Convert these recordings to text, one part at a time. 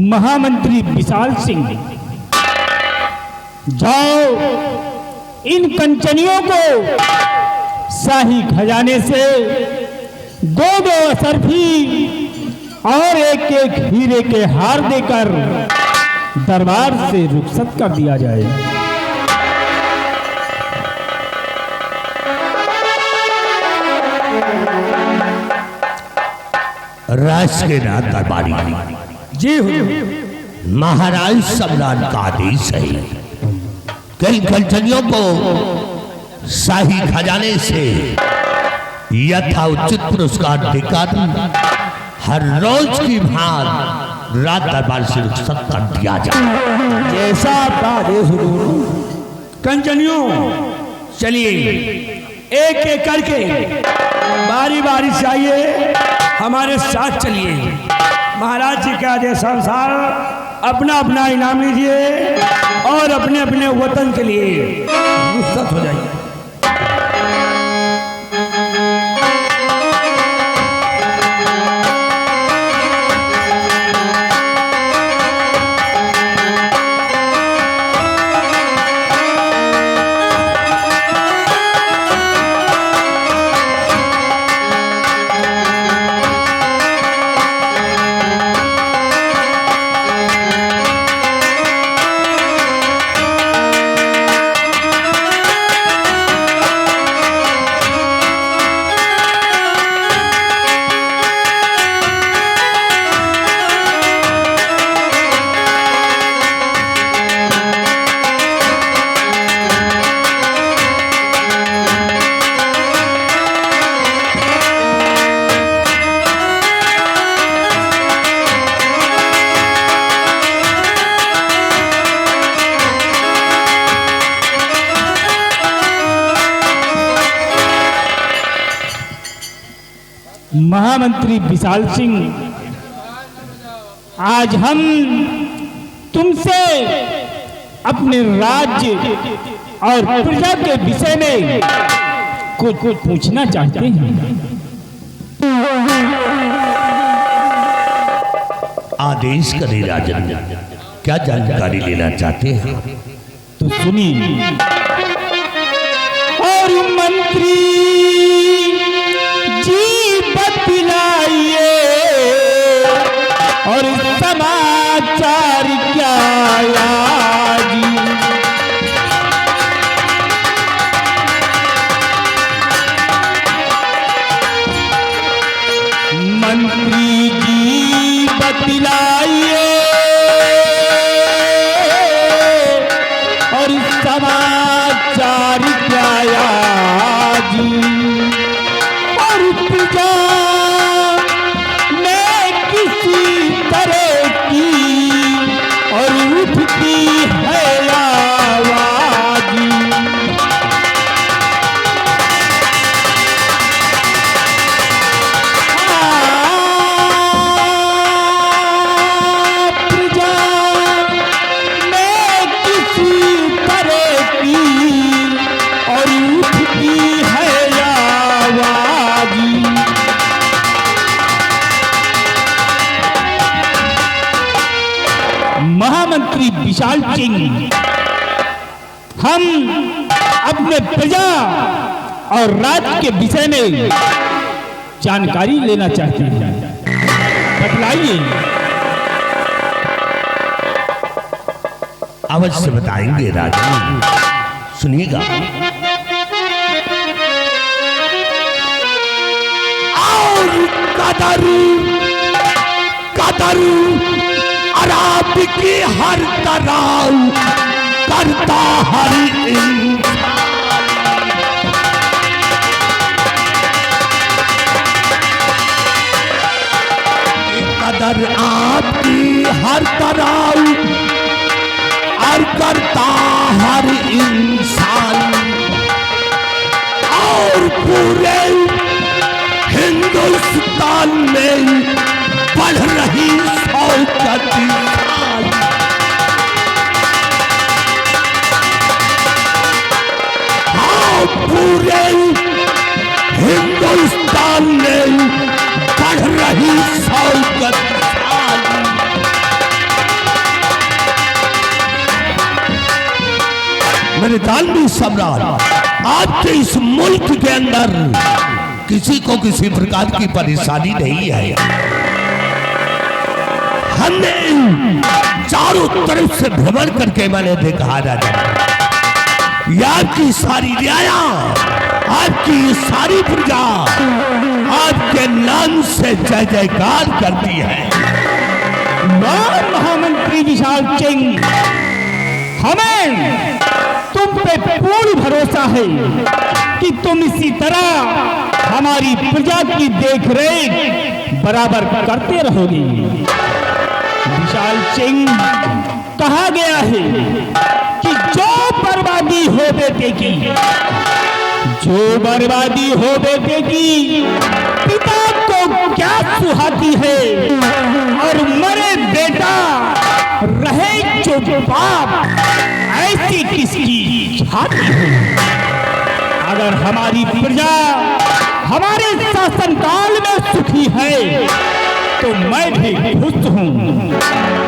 महामंत्री विशाल सिंह, जाओ इन कंचनियों को शाही खजाने से दो असरफी और एक एक हीरे के हार देकर दरबार से रुखसत कर दिया जाए। राजकेनाथ दरबारी जी हुजूर। महाराज सम्राट का आदेश है कई कंचनियों को शाही खजाने से यथाउचित पुरस्कार देकर हर रोज की भांत रात दरबार से रुखसत कर दिया जाए। जैसा आपका आदेश हुजूर। कंचनियों चलिए एक एक करके बारी बारी से आइए, हमारे साथ चलिए। महाराज जी के आदेश अनुसार अपना अपना इनाम लीजिए और अपने अपने वतन के लिए रुखसत हो जाइए। महामंत्री विशाल सिंह, आज हम तुमसे अपने राज्य और प्रजा के विषय में कुछ पूछना चाहते हैं। आदेश करें राजन, क्या जानकारी लेना चाहते हैं? तो सुनिए। और मंत्री बतलाइए और समाचार क्या आज? मंत्री जी बतलाइए और समाचार क्या आज? और प्रजा महामंत्री विशाल सिंह, हम अपने प्रजा और राज्य के विषय में जानकारी लेना चाहते हैं, बतलाइए। अवश्य बताएंगे राजन, सुनिएगा। और कदरू अराब की हर तरह करता हर इंसान। कदर आपकी हर तरह और करता हर इंसान। और पूरे हिंदुस्तान में बढ़ रही शौकत। हाँ, पूरे हिंदुस्तान में बढ़ रही शौकत। मानवी सम्राट, आपके इस मुल्क के अंदर किसी को किसी प्रकार की परेशानी नहीं है। हमने चारों तरफ से भ्रमण करके मैंने देखा राजा, आपकी सारी रियाया, आपकी सारी प्रजा आपके नाम से जय जयकार करती है। महामंत्री विशाल सिंह, हमें तुम पे पूर्ण भरोसा है कि तुम इसी तरह हमारी प्रजा की देखरेख बराबर करते रहोगे। विशाल सिंह, कहा गया है कि जो बर्बादी हो बेटे की, जो बर्बादी हो बेटे की, पिता को क्या सुहाती है, और मरे बेटा रहे जो बाप, ऐसी किसकी छाती है। अगर हमारी प्रजा हमारे शासनकाल में सुखी है तो मैं भी खुश हूँ,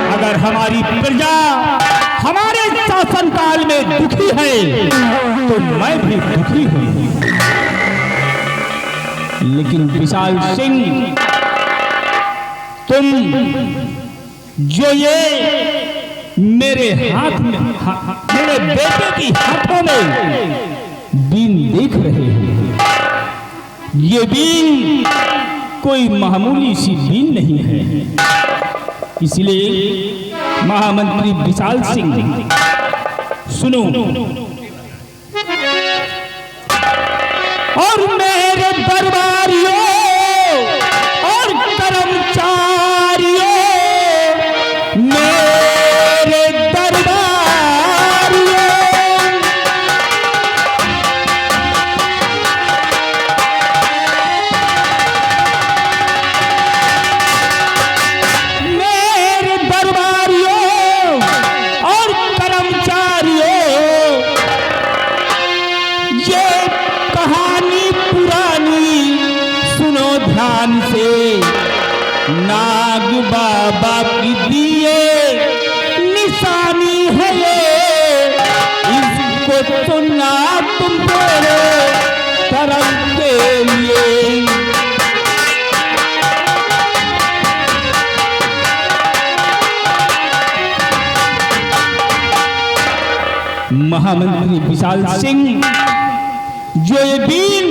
अगर हमारी प्रजा हमारे शासनकाल में दुखी है तो मैं भी दुखी हूँ। लेकिन विशाल सिंह, तुम जो ये मेरे हाथ में मेरे बेटे की हाथों में बीन देख रहे हो, ये बीन कोई मामूली सी बीन नहीं है। इसलिए महामंत्री विशाल सिंह, सुनो, और मेरे दरबारियों और कर्मचारियों, मेरे दरबारियों, मेरे दरबारियों और कर्मचारियों, ये कहानी पुरानी सुनो ध्यान से। नाग बाबा की दिए निशानी है ये, इसको सुनना तुम तेरे धर्म के लिए। महामंत्री विशाल सिंह, जो ये बीन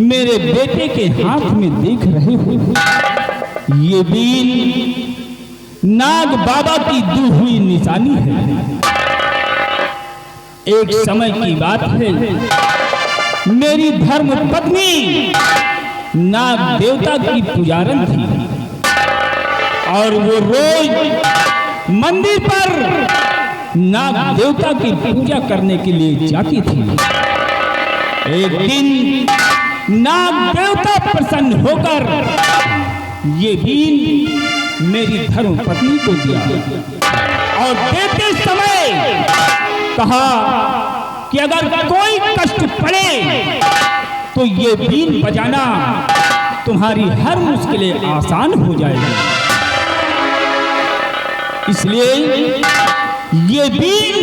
मेरे बेटे के हाथ में देख रहे हो, ये बीन नाग बाबा की दी हुई निशानी है। एक समय की बात है, मेरी धर्म पत्नी नाग देवता की पुजारन थी, और वो रोज मंदिर पर नाग देवता की पूजा करने के लिए जाती थी। एक दिन नाग देवता प्रसन्न होकर ये बीन मेरी धर्म पत्नी को दिया, और देते समय कहा कि अगर कोई कष्ट पड़े तो ये बीन बजाना तुम्हारी हर मुश्किलें आसान हो जाएगी। इसलिए ये बीन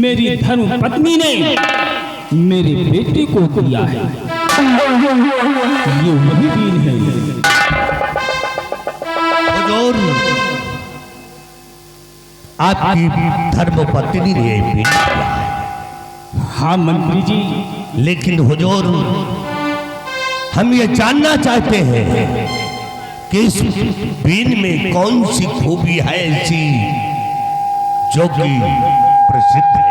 मेरी धर्म पत्नी ने मेरे बेटे को दिया है। ये वही बीन है। हुजूर, आपकी धर्म पत्नी ने बीन दिया है। हाँ मंत्री जी, लेकिन हुजूर, हम ये जानना चाहते हैं कि इस बीन में कौन सी खूबी है ऐसी जो कि प्रसिद्ध है।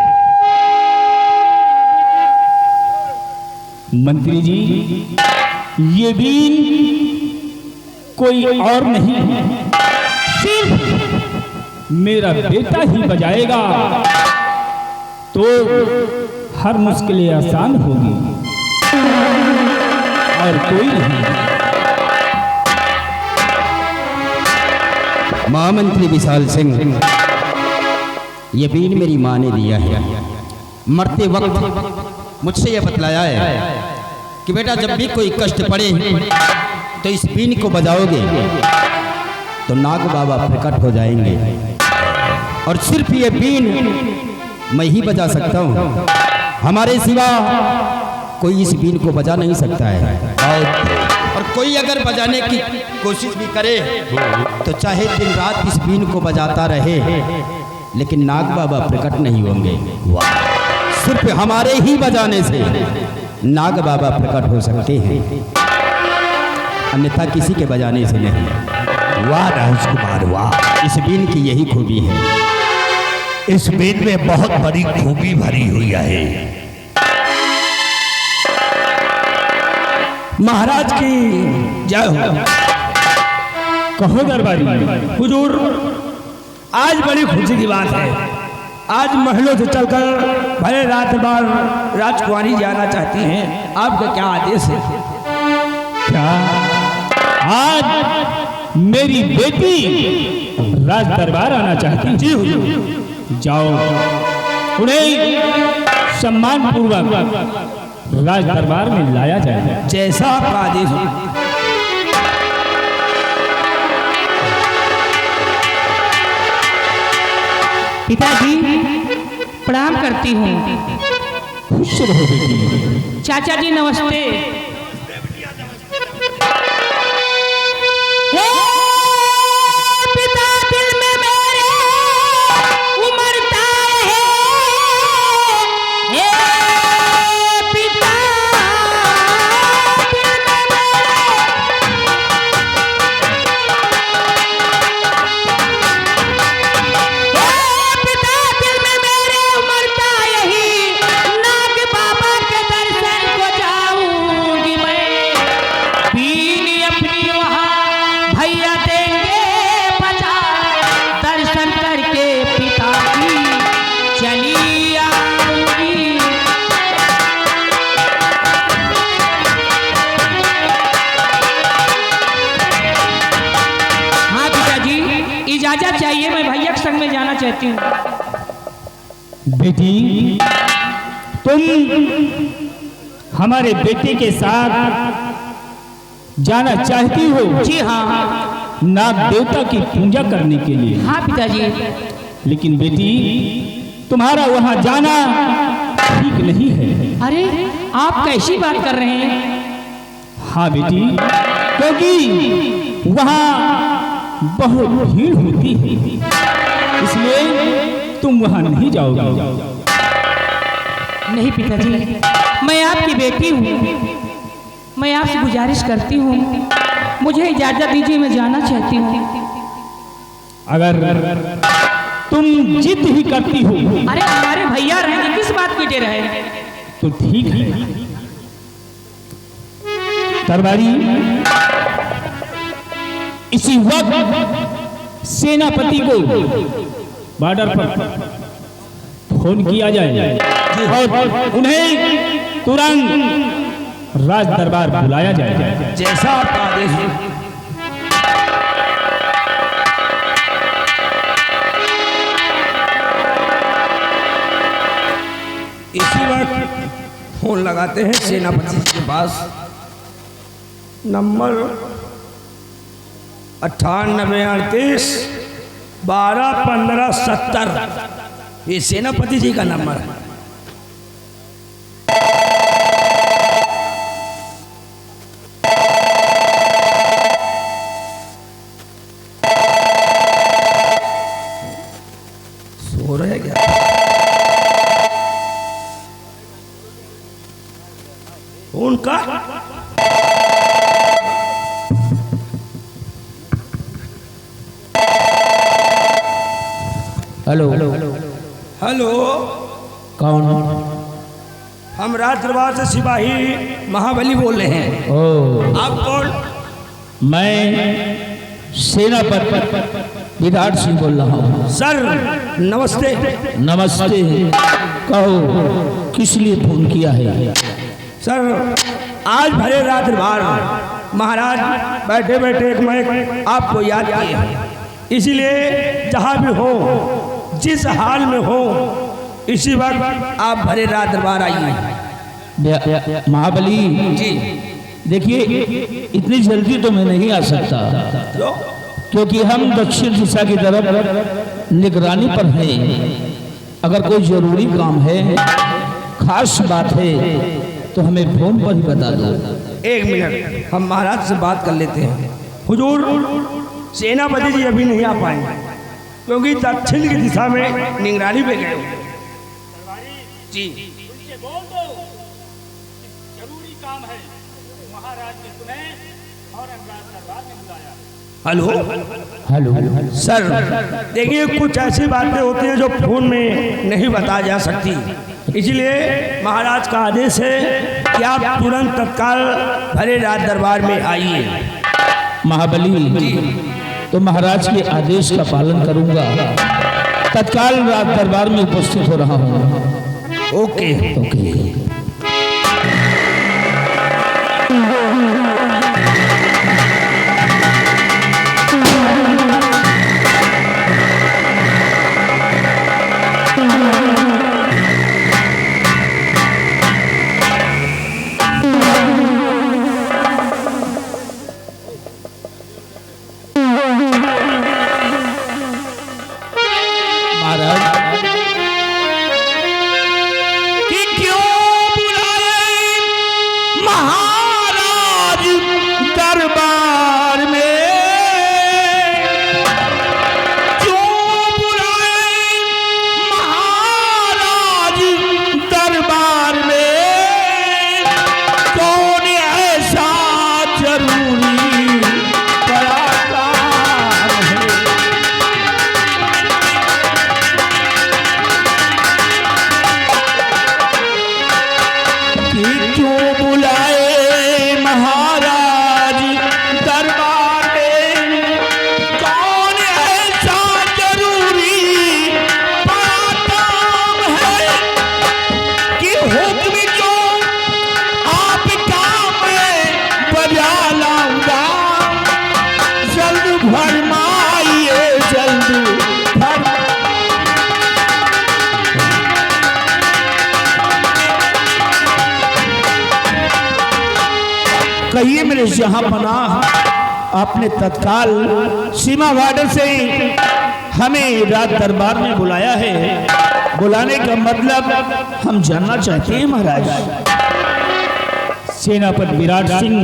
मंत्री जी, ये बीन कोई और नहीं है, सिर्फ मेरा बेटा ही बजाएगा तो हर मुश्किलें आसान होगी, और कोई नहीं। महामंत्री विशाल सिंह, ये बीन मेरी माँ ने दिया है। मरते वक्त मुझसे यह बतलाया है कि बेटा जब भी कोई कष्ट पड़े तो इस बीन को बजाओगे तो नाग बाबा प्रकट हो जाएंगे। और सिर्फ ये बीन मैं ही बजा सकता हूँ। हमारे सिवा कोई इस बीन को बजा नहीं सकता है। और कोई अगर बजाने की कोशिश भी करे तो चाहे दिन रात इस बीन को बजाता रहे, लेकिन नाग बाबा प्रकट नहीं होंगे। सिर्फ हमारे ही बजाने से नाग बाबा प्रकट हो सकते हैं, अन्यथा किसी के बजाने से नहीं। वाह राजकुमार वाह, इस बीन की यही खूबी है। इस बीन में बहुत बड़ी खूबी भरी हुई है। महाराज की जय हो। कहो दरबारी। हुजूर, आज बड़ी खुशी की बात है। आज महलों से चलकर भले रात बार राजकुमारी जाना चाहती हैं, आपका क्या आदेश है? क्या आज मेरी बेटी राज दरबार आना चाहती है? जी हुजूर। जाओ, उन्हें सम्मान पूर्वक राज दरबार में लाया जाए। जैसा आपका आदेश हो। पिताजी प्रणाम करती हूँ। खुश रहो बेटी। चाचा जी नमस्ते। पिता दिल में मेरे उमड़ता है, पिता दिल में मेरे उमड़ता यही, नाग बाबा के दर्शन को जाऊंगी मैं, बीन अपनी वहाँ भैया देंगे बचा, दर्शन करके पिता की चली आऊंगी। हाँ पिताजी, इजाजत चाहिए, मैं भैया के संग में जाना चाहती हूँ। बेटी, तुम हमारे बेटे के साथ जाना चाहती हो? जी हाँ। नाग देवता की पूजा करने के लिए। हाँ पिताजी। लेकिन बेटी, तुम्हारा वहां जाना ठीक नहीं है। अरे आप कैसी बात कर रहे हैं? हाँ बेटी, क्योंकि वहां बहुत भीड़ होती है, इसलिए तुम वहां नहीं जाओगे। नहीं पिताजी, मैं आपकी बेटी हूँ, मैं आपसे गुजारिश करती हूँ, मुझे इजाजत दीजिए, मैं जाना चाहती हूँ। अगर तुम जिद ही करती हो अरे हमारे भैया रहेंगे, किस बात के डर है? तो ठीक है। दरबारी, इसी वक्त सेनापति को बॉर्डर पर फोन किया जाए और उन्हें तुरंत राज दरबार बुलाया जाए। जैसा आपका आदेश हो। इसी वक्त फोन लगाते हैं सेनापति जी के पास। नंबर 9838 121570, ये सेनापति जी का नंबर है। सो रहे क्या? उनका हेलो। हेलो, कौन? हम राज दरबार से सिपाही महाबली बोल रहे हैं। ओ, आप कौन? मैं सेनापति विराट सिंह बोल रहा हूँ। सर नमस्ते। नमस्ते। कहो, किस लिए फोन किया है? सर, आज भरे रात दरबार महाराज बैठे बैठे मैं आपको याद किया, इसीलिए जहाँ भी हो, जिस हाल में हो, इसी वक्त आप भरे रात दरबार आइए। महाबली जी। देखिए, इतनी जल्दी तो मैं नहीं आ सकता, क्योंकि हम दक्षिण दिशा की तरफ निगरानी पर हैं। अगर कोई जरूरी काम है, खास बात है, तो हमें फोन पर ही बता दो। 1 मिनट, हम महाराज से बात कर लेते हैं। हुजूर, सेनापति जी अभी नहीं आ पाएंगे क्योंकि दक्षिण की दिशा में निगरानी पे गए हुए। जी जरूरी काम है, महाराज ने तुम्हें और दरबार में बुलाया। हेलो हेलो सर, देखिए कुछ ऐसी बातें होती हैं जो फोन में नहीं बताई जा सकती, इसलिए महाराज का आदेश है कि आप तुरंत तत्काल भरे राज दरबार में आइए। महाबली, तो महाराज के आदेश का पालन करूंगा, तत्काल राज दरबार में उपस्थित हो रहा हूँ। Okay okay. कहिए मेरे जहां पनाह, आपने तत्काल सीमा बॉर्डर से हमें राज दरबार में बुलाया है। बुलाने का मतलब हम जानना चाहते हैं महाराज। सेनापति विराट सिंह,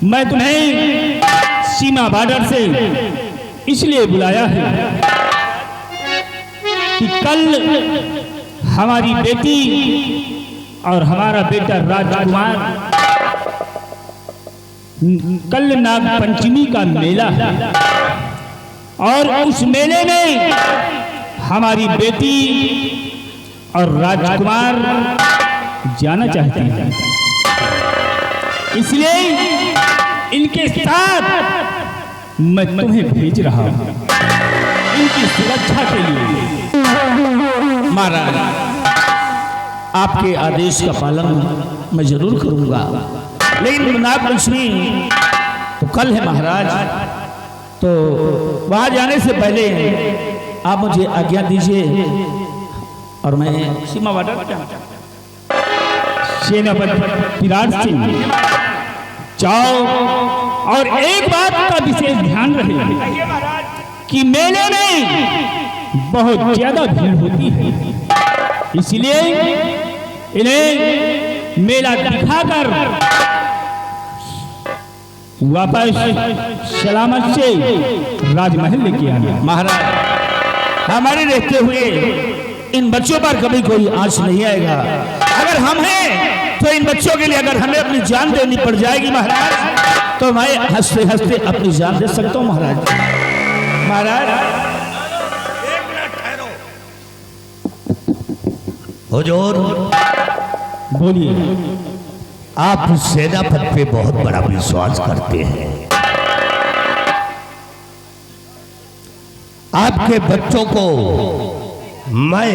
मैं तुम्हें सीमा बॉर्डर से इसलिए बुलाया है कि कल हमारी बेटी और हमारा बेटा राजकुमार, कल नाग पंचमी का मेला है और उस मेले में हमारी बेटी और राजकुमार जाना चाहते हैं, इसलिए इनके साथ मैं तुम्हें भेज रहा हूं इनकी सुरक्षा के लिए। महाराज, आपके आदेश का पालन मैं जरूर करूंगा, लेकिन नाग पंचमी तो कल है महाराज, तो वहां जाने से पहले आप मुझे आज्ञा दीजिए और मैं सीमा बॉर्डर सेनापति विराट सिंह जाओ। और एक बात का विशेष ध्यान रहे कि मेले में बहुत ज्यादा भीड़ होती है, इसलिए इन्हें मेला दिखाकर वापस सलामत से राजमहल लेके आना। महाराज, हमारे रहते हुए इन बच्चों पर कभी कोई आंच नहीं आएगा। अगर हम हैं तो इन बच्चों के लिए अगर हमें अपनी जान देनी पड़ जाएगी महाराज, तो मैं हंसते हंसते अपनी जान दे सकता हूँ महाराज। महाराज, एक मिनट ठहरो। हुजूर, बोलिए। आप सेनापति पे बहुत बड़ा विश्वास करते हैं। आपके बच्चों को मैं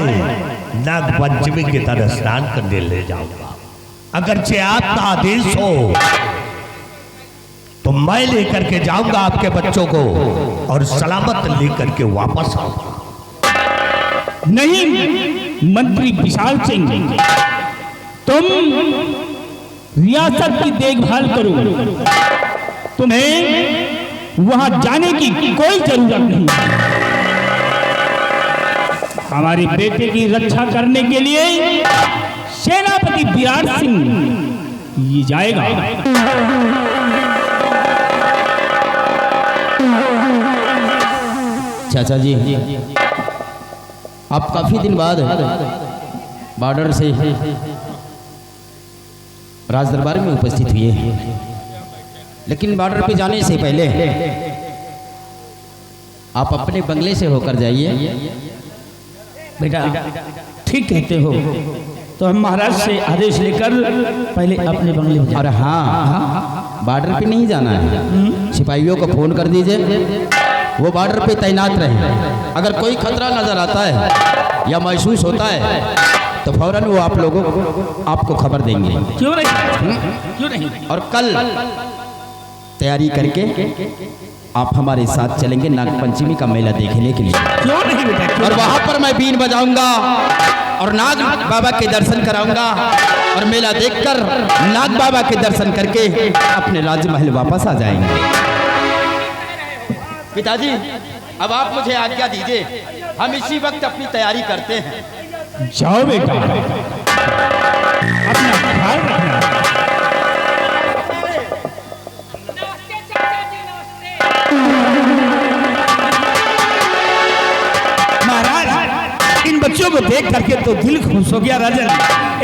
नाग पंचमी की तरह स्नान करने ले जाऊंगा। अगरचे आपका आदेश हो तो मैं लेकर के जाऊंगा आपके बच्चों को और सलामत लेकर के वापस आऊंगा। नहीं मंत्री विशाल सिंह, तुम रियासत की देखभाल करो, तुम्हें वहां जाने की कोई जरूरत नहीं। हमारी बेटे की रक्षा करने के लिए सेनापति विराट सिंह ये जाएगा। चाचा जी, आप काफी दिन बाद बॉर्डर से राज दरबार में उपस्थित हुए, लेकिन बॉर्डर पे जाने से पहले आप अपने बंगले से होकर जाइए। बेटा ठीक कहते हो, तो हम महाराज से आदेश लेकर पहले अपने बंगले में और हाँ, बॉर्डर पे नहीं जाना है, सिपाहियों को फोन कर दीजिए, वो बॉर्डर पे तैनात रहे। अगर कोई खतरा नजर आता है या महसूस होता है तो फौरन वो आप लोगों को आपको खबर देंगे। क्यों नहीं, क्यों नहीं। और कल तैयारी करके आप हमारे साथ चलेंगे नागपंचमी का मेला देखने के लिए। क्यों नहीं बेटा, क्यों और वहां पर मैं बीन बजाऊंगा और नाग बाबा के दर्शन कराऊंगा और मेला देखकर नाग बाबा के दर्शन करके अपने राजमहल वापस आ जाएंगे। पिताजी, अब आप मुझे आज्ञा दीजिए, हम इसी वक्त अपनी तैयारी करते हैं। जाओ बेटा, अपना ख्याल रखना। महाराज, इन बच्चों को देख करके तो दिल खुश हो गया। राजन,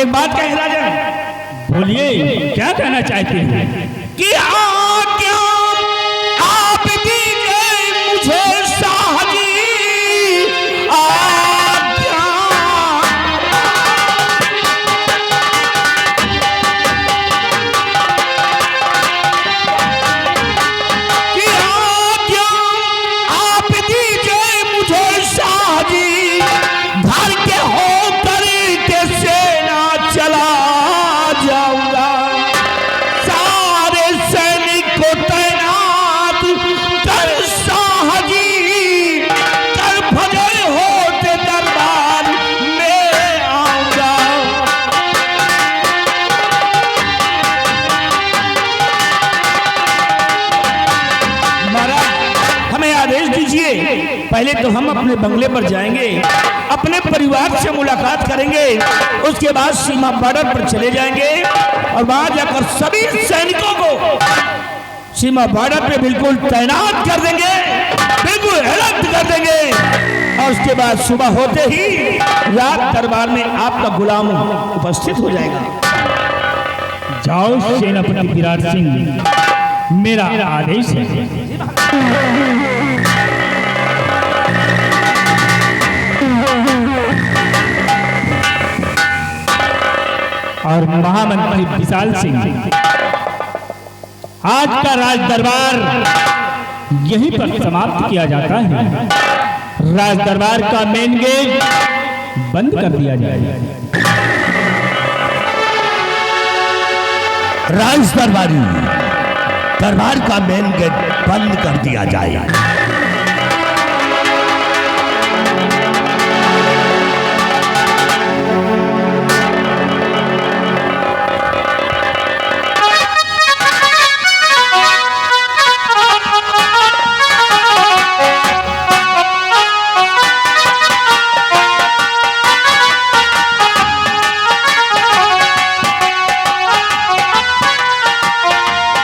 एक बात कहें राजन। बोलिए, क्या कहना चाहते हैं? कि आज्ञा आप दीजिए मुझे शाह जी, आज्ञा। कि आज्ञा आप दीजिए मुझे शाह जी, घर के होकर के सेना चला जाऊंगा। सारे सैनिक को तैनात कर शाह जी, कर फजर होते दरबार में आऊंगा। महाराज, हमें आदेश दीजिए, पहले तो हम अपने बंगले पर जाएंगे, अपने परिवार से मुलाकात करेंगे, उसके बाद सीमा बॉर्डर पर चले जाएंगे और वहां जाकर सभी सैनिकों को सीमा बॉर्डर पे बिल्कुल तैनात कर देंगे, बिल्कुल अलर्ट कर देंगे। और उसके बाद सुबह होते ही रात दरबार में आपका गुलाम उपस्थित हो जाएगा। जाओ सेनापति विराट सिंह, मेरा आदेश है। और महामंत्री विशाल सिंह, आज का राज दरबार यहीं पर समाप्त किया जाता है। राज दरबार का मेन गेट बंद कर दिया जाए। राज दरबार का मेन गेट बंद कर दिया जाए।